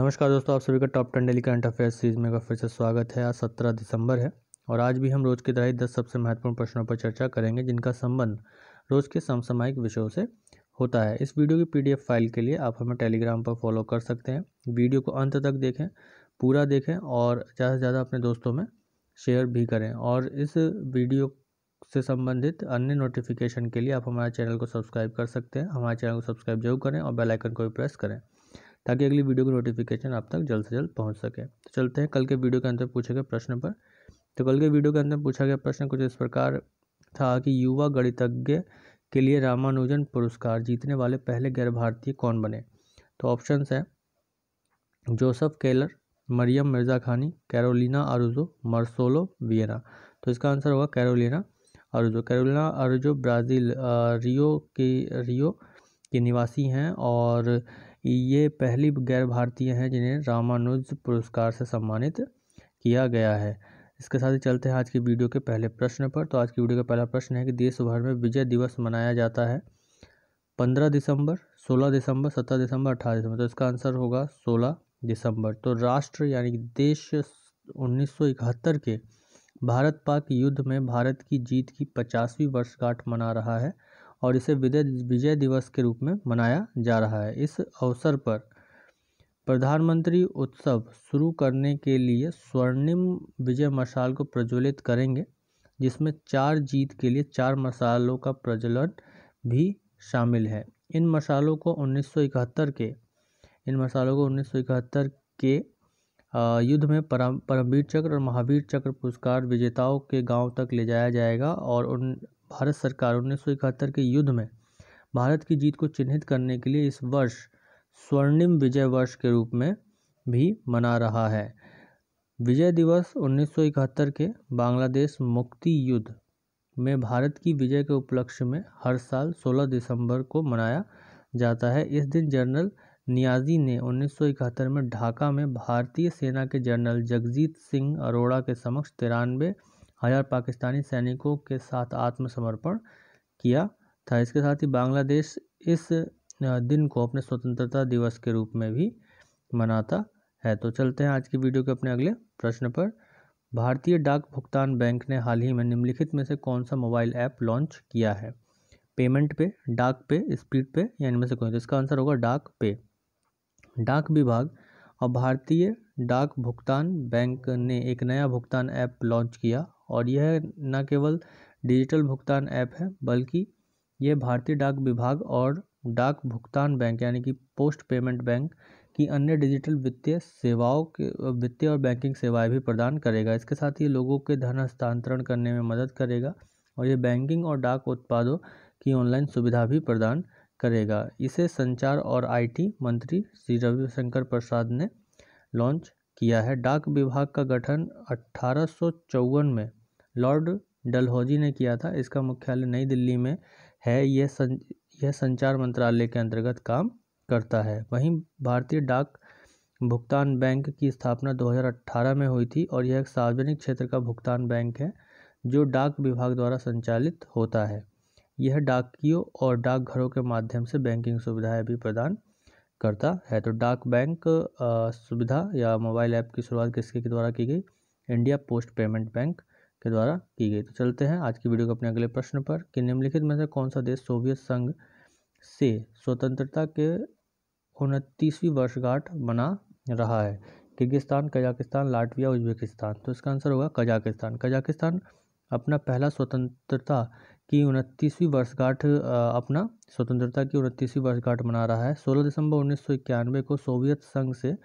नमस्कार दोस्तों, आप सभी का top 10 daily current affairs series में का फिर से स्वागत है। आज 17 दिसंबर है और आज भी हम रोज की तरह ही 10 सबसे महत्वपूर्ण प्रश्नों पर चर्चा करेंगे जिनका संबंध रोज के समसामयिक विषयों से होता है। इस वीडियो की पीडीएफ फाइल के लिए आप हमें टेलीग्राम पर फॉलो कर सकते हैं। वीडियो को अंत तक देखें, पूरा देखें और ज़्यादा से ज़्यादा अपने दोस्तों में शेयर भी करें। और इस वीडियो से संबंधित अन्य नोटिफिकेशन के लिए आप हमारे चैनल को सब्सक्राइब कर सकते हैं। हमारे चैनल को सब्सक्राइब जरूर करें और बेल आइकन को भी प्रेस करें ताकि अगली वीडियो की नोटिफिकेशन आप तक जल्द से जल्द पहुंच सके। तो चलते हैं कल के वीडियो के अंदर पूछे गए प्रश्न पर। तो कल के वीडियो के अंदर पूछा गया प्रश्न कुछ इस प्रकार था कि युवा गणितज्ञ के लिए रामानुजन पुरस्कार जीतने वाले पहले गैर भारतीय कौन बने। तो ऑप्शंस हैं जोसेफ केलर, मरियम मिर्जा खानी, कैरोलिना आरुजो, मार्सेलो वियना। तो इसका आंसर होगा कैरोलिना आरुजो। कैरोलिना आरुजो ब्राज़ील रियो के निवासी हैं और ये पहली गैर भारतीय हैं जिन्हें रामानुज पुरस्कार से सम्मानित किया गया है। इसके साथ ही चलते हैं आज की वीडियो के पहले प्रश्न पर। तो आज की वीडियो का पहला प्रश्न है कि देश भर में विजय दिवस मनाया जाता है 15 दिसंबर, 16 दिसंबर, 17 दिसंबर, 18 दिसंबर। तो इसका आंसर होगा 16 दिसंबर। तो राष्ट्र यानी कि देश 1971 के भारत पाक युद्ध में भारत की जीत की 50वीं वर्षगांठ मना रहा है और इसे विजय दिवस के रूप में मनाया जा रहा है। इस अवसर पर प्रधानमंत्री उत्सव शुरू करने के लिए स्वर्णिम विजय मशाल को प्रज्वलित करेंगे, जिसमें 4 जीत के लिए 4 मशालों का प्रज्वलन भी शामिल है। इन मशालों को 1971 के युद्ध में परमवीर चक्र और महावीर चक्र पुरस्कार विजेताओं के गांव तक ले जाया जाएगा और भारत सरकार 1971 के युद्ध में भारत की जीत को चिन्हित करने के लिए इस वर्ष स्वर्णिम विजय वर्ष के रूप में भी मना रहा है। विजय दिवस 1971 के बांग्लादेश मुक्ति युद्ध में भारत की विजय के उपलक्ष्य में हर साल 16 दिसंबर को मनाया जाता है। इस दिन जनरल नियाजी ने 1971 में ढाका में भारतीय सेना के जनरल जगजीत सिंह अरोड़ा के समक्ष 93,000 पाकिस्तानी सैनिकों के साथ आत्मसमर्पण किया था। इसके साथ ही बांग्लादेश इस दिन को अपने स्वतंत्रता दिवस के रूप में भी मनाता है। तो चलते हैं आज की वीडियो के अपने अगले प्रश्न पर। भारतीय डाक भुगतान बैंक ने हाल ही में निम्नलिखित में से कौन सा मोबाइल ऐप लॉन्च किया है। पेमेंट पे, डाक पे, स्पीड पे या इनमें से कोई। तो इसका आंसर होगा डाक पे। डाक विभाग और भारतीय डाक भुगतान बैंक ने एक नया भुगतान ऐप लॉन्च किया और यह न केवल डिजिटल भुगतान ऐप है बल्कि यह भारतीय डाक विभाग और डाक भुगतान बैंक यानी कि पोस्ट पेमेंट बैंक की अन्य डिजिटल वित्तीय और बैंकिंग सेवाएं भी प्रदान करेगा। इसके साथ ही लोगों के धन हस्तांतरण करने में मदद करेगा और ये बैंकिंग और डाक उत्पादों की ऑनलाइन सुविधा भी प्रदान करेगा। इसे संचार और आईटी मंत्री श्री रविशंकर प्रसाद ने लॉन्च किया है। डाक विभाग का गठन 1854 में लॉर्ड डलहौजी ने किया था। इसका मुख्यालय नई दिल्ली में है। यह संचार मंत्रालय के अंतर्गत काम करता है। वहीं भारतीय डाक भुगतान बैंक की स्थापना 2018 में हुई थी और यह एक सार्वजनिक क्षेत्र का भुगतान बैंक है जो डाक विभाग द्वारा संचालित होता है। यह डाकियों और डाकघरों के माध्यम से बैंकिंग सुविधाएं भी प्रदान करता है। तो डाक बैंक सुविधा या मोबाइल ऐप की शुरुआत किसके द्वारा की गई? इंडिया पोस्ट पेमेंट बैंक के द्वारा की गई। तो चलते हैं आज की वीडियो के अपने अगले प्रश्न पर कि निम्नलिखित में से कौन सा देश सोवियत संघ से स्वतंत्रता के 29वीं वर्षगांठ मना रहा है। Kyrgyzstan, Kazakhstan, Latvia, Uzbekistan. तो इसका आंसर होगा कजाकिस्तान। कजाकिस्तान अपना पहला स्वतंत्रता की 29वीं वर्षगांठ मना रहा है। 16 दिसंबर 1991 को सोवियत संघ से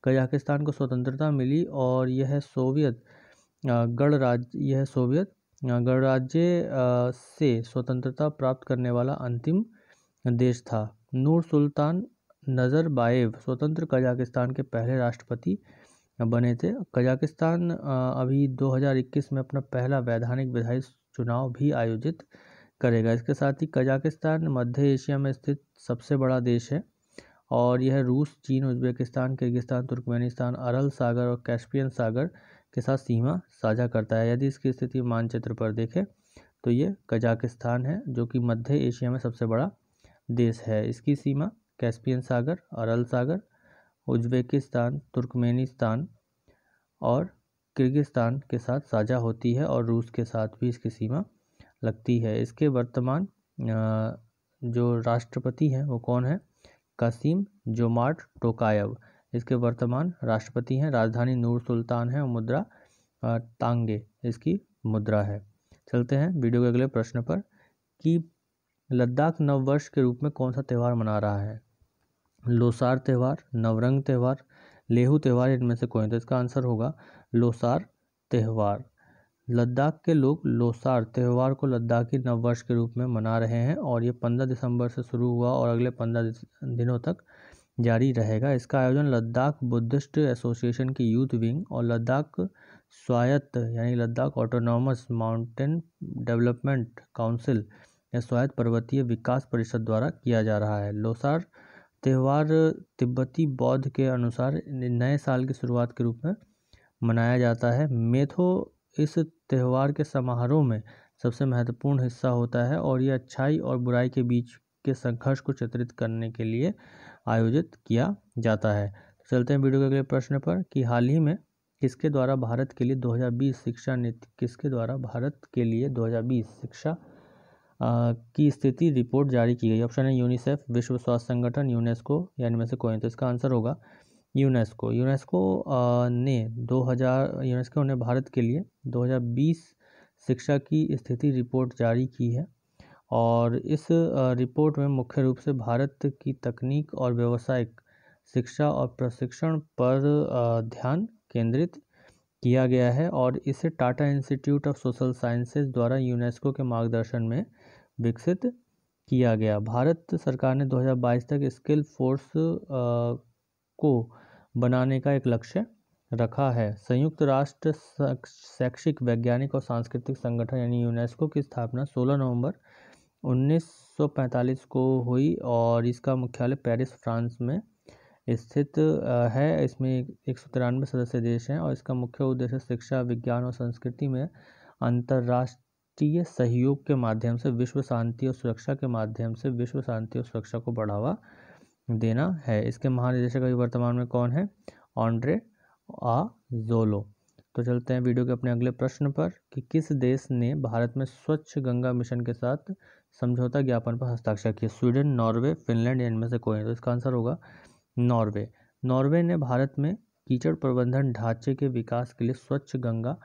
कजाकिस्तान को स्वतंत्रता मिली और यह सोवियत गणराज्य से स्वतंत्रता प्राप्त करने वाला अंतिम देश था। नूर सुल्तान नजरबायेव स्वतंत्र कजाकिस्तान के पहले राष्ट्रपति बने थे। कजाकिस्तान अभी 2021 में अपना पहला वैधानिक विधायी चुनाव भी आयोजित करेगा। इसके साथ ही कजाकिस्तान मध्य एशिया में स्थित सबसे बड़ा देश है और यह रूस, चीन, उज्बेकिस्तान, किर्गिस्तान, तुर्कमेनिस्तान, अरल सागर और कैस्पियन सागर के साथ सीमा साझा करता है। यदि इसकी स्थिति मानचित्र पर देखें तो ये कजाकिस्तान है जो कि मध्य एशिया में सबसे बड़ा देश है। इसकी सीमा कैस्पियन सागर, अरल सागर उज्बेकिस्तान, तुर्कमेनिस्तान और किर्गिस्तान के साथ साझा होती है और रूस के साथ भी इसकी सीमा लगती है। इसके वर्तमान जो राष्ट्रपति हैं वो कौन है? कासिम जोमार्ट टोकायव इसके वर्तमान राष्ट्रपति हैं। राजधानी नूर सुल्तान है और मुद्रा तांगे इसकी मुद्रा है। चलते हैं वीडियो के अगले प्रश्न पर कि लद्दाख नववर्ष के रूप में कौन सा त्यौहार मना रहा है? लोसार त्यौहार, नवरंग त्यौहार, लेहू त्यौहार, इनमें से कोई? तो इसका आंसर होगा लोसार त्यौहार। लद्दाख के लोग लोसार त्यौहार को लद्दाखी नववर्ष के रूप में मना रहे हैं और ये 15 दिसंबर से शुरू हुआ और अगले 15 दिनों तक जारी रहेगा। इसका आयोजन लद्दाख बुद्धिस्ट एसोसिएशन की यूथ विंग और लद्दाख स्वायत्त यानी Ladakh autonomous mountain development council या स्वायत्त पर्वतीय विकास परिषद द्वारा किया जा रहा है। लोसार त्यौहार तिब्बती बौद्ध के अनुसार नए साल की शुरुआत के रूप में मनाया जाता है। मेथो इस त्यौहार के समारोह में सबसे महत्वपूर्ण हिस्सा होता है और यह अच्छाई और बुराई के बीच के संघर्ष को चित्रित करने के लिए आयोजित किया जाता है। चलते हैं वीडियो के अगले प्रश्न पर कि हाल ही में किसके द्वारा भारत के लिए 2020 शिक्षा नीति शिक्षा की स्थिति रिपोर्ट जारी की गई? ऑप्शन है यूनिसेफ, विश्व स्वास्थ्य संगठन, यूनेस्को या इनमें से कोई? तो इसका आंसर होगा यूनेस्को। यूनेस्को ने भारत के लिए 2020 शिक्षा की स्थिति रिपोर्ट जारी की है और इस रिपोर्ट में मुख्य रूप से भारत की तकनीक और व्यावसायिक शिक्षा और प्रशिक्षण पर ध्यान केंद्रित किया गया है और इसे Tata institute of social sciences द्वारा यूनेस्को के मार्गदर्शन में विकसित किया गया। भारत सरकार ने 2022 तक स्किल फोर्स को बनाने का एक लक्ष्य रखा है। संयुक्त राष्ट्र शैक्षिक, वैज्ञानिक और सांस्कृतिक संगठन यानी यूनेस्को की स्थापना 16 नवंबर 1945 को हुई और इसका मुख्यालय पेरिस, फ्रांस में स्थित है। इसमें 193 सदस्य देश हैं और इसका मुख्य उद्देश्य शिक्षा, विज्ञान और संस्कृति में अंतर्राष्ट्रीय सहयोग के माध्यम से विश्व शांति और सुरक्षा को बढ़ावा देना है। इसके महानिदेशक अभी वर्तमान में कौन है? ऑन्ड्रे आजोलो। तो चलते हैं वीडियो के अपने अगले प्रश्न पर कि किस देश ने भारत में स्वच्छ गंगा मिशन के साथ समझौता ज्ञापन पर हस्ताक्षर किया? स्वीडन, नॉर्वे, फिनलैंड या इनमें से कोई? तो इसका आंसर होगा नॉर्वे। नॉर्वे ने भारत में कीचड़ प्रबंधन ढांचे के विकास के लिए स्वच्छ गंगा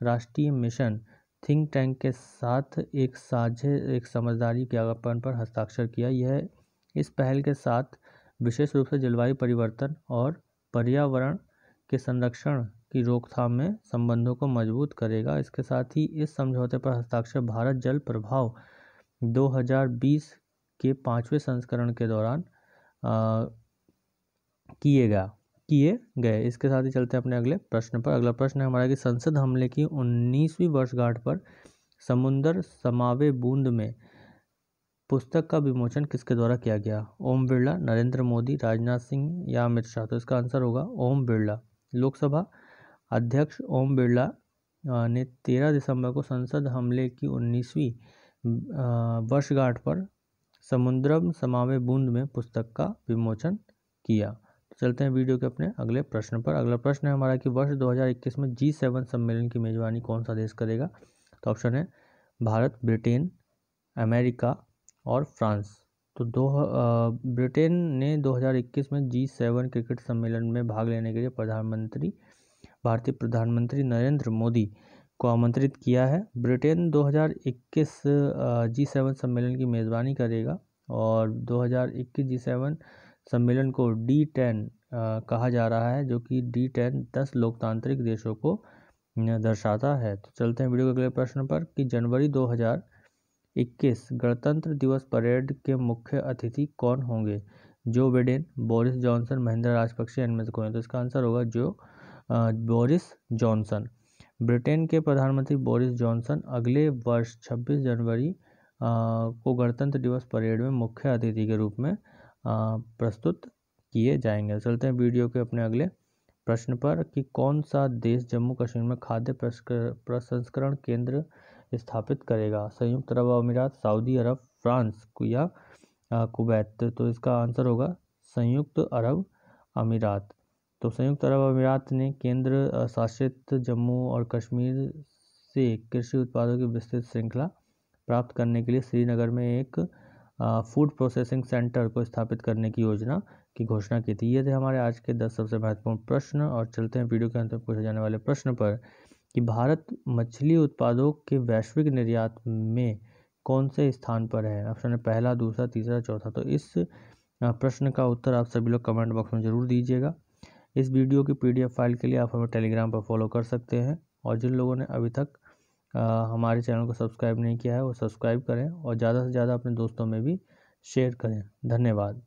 राष्ट्रीय मिशन थिंक टैंक के साथ एक समझदारी ज्ञापन पर हस्ताक्षर किया। यह इस पहल के साथ विशेष रूप से जलवायु परिवर्तन और पर्यावरण के संरक्षण की रोकथाम में संबंधों को मजबूत करेगा। इसके साथ ही इस समझौते पर हस्ताक्षर भारत जल प्रभाव 2020 के 5वें संस्करण के दौरान किए गए। इसके साथ ही चलते हैं अपने अगले प्रश्न पर। अगला प्रश्न है हमारा कि संसद हमले की 19वीं वर्षगांठ पर समुद्र समावे बूंद में पुस्तक का विमोचन किसके द्वारा किया गया? ओम बिरला, नरेंद्र मोदी, राजनाथ सिंह या अमित शाह? तो इसका आंसर होगा ओम बिरला। लोकसभा अध्यक्ष ओम बिरला ने 13 दिसंबर को संसद हमले की 19वीं वर्षगांठ पर समुद्रम समावे बूंद में पुस्तक का विमोचन किया। तो चलते हैं वीडियो के अपने अगले प्रश्न पर। अगला प्रश्न है हमारा कि वर्ष 2021 में G7 सम्मेलन की मेजबानी कौन सा देश करेगा? तो ऑप्शन है भारत, ब्रिटेन, अमेरिका और फ्रांस। तो ब्रिटेन ने 2021 में G7 क्रिकेट सम्मेलन में भाग लेने के लिए भारतीय प्रधानमंत्री नरेंद्र मोदी को आमंत्रित किया है। ब्रिटेन 2021 G7 सम्मेलन की मेज़बानी करेगा और 2021 G7 सम्मेलन को D10 कहा जा रहा है, जो कि D10 10 लोकतांत्रिक देशों को दर्शाता है। तो चलते हैं वीडियो के अगले प्रश्न पर कि जनवरी 2021 गणतंत्र दिवस परेड के मुख्य अतिथि कौन होंगे? Joe Biden, Boris Johnson, Mahinda Rajapaksa, इनमें से कोई? तो इसका आंसर होगा बोरिस जॉनसन। ब्रिटेन के प्रधानमंत्री बोरिस जॉनसन अगले वर्ष 26 जनवरी को गणतंत्र दिवस परेड में मुख्य अतिथि के रूप में प्रस्तुत किए जाएंगे। चलते हैं वीडियो के अपने अगले प्रश्न पर कि कौन सा देश जम्मू कश्मीर में खाद्य प्रसंस्करण केंद्र स्थापित करेगा? संयुक्त अरब अमीरात, सऊदी अरब, फ्रांस या कुवैत? तो इसका आंसर होगा संयुक्त अरब अमीरात। तो संयुक्त अरब अमीरात ने केंद्र शासित जम्मू और कश्मीर से कृषि उत्पादों की विस्तृत श्रृंखला प्राप्त करने के लिए श्रीनगर में एक फूड प्रोसेसिंग सेंटर को स्थापित करने की योजना की घोषणा की थी। ये थे हमारे आज के 10 सबसे महत्वपूर्ण प्रश्न। और चलते हैं वीडियो के अंत में पूछे जाने वाले प्रश्न पर कि भारत मछली उत्पादों के वैश्विक निर्यात में कौन से स्थान पर है। ऑप्शन है पहला, दूसरा, तीसरा, चौथा। तो इस प्रश्न का उत्तर आप सभी लोग कमेंट बॉक्स में ज़रूर दीजिएगा। इस वीडियो की PDF फाइल के लिए आप हमें टेलीग्राम पर फॉलो कर सकते हैं। और जिन लोगों ने अभी तक हमारे चैनल को सब्सक्राइब नहीं किया है वो सब्सक्राइब करें और ज़्यादा से ज़्यादा अपने दोस्तों में भी शेयर करें। धन्यवाद।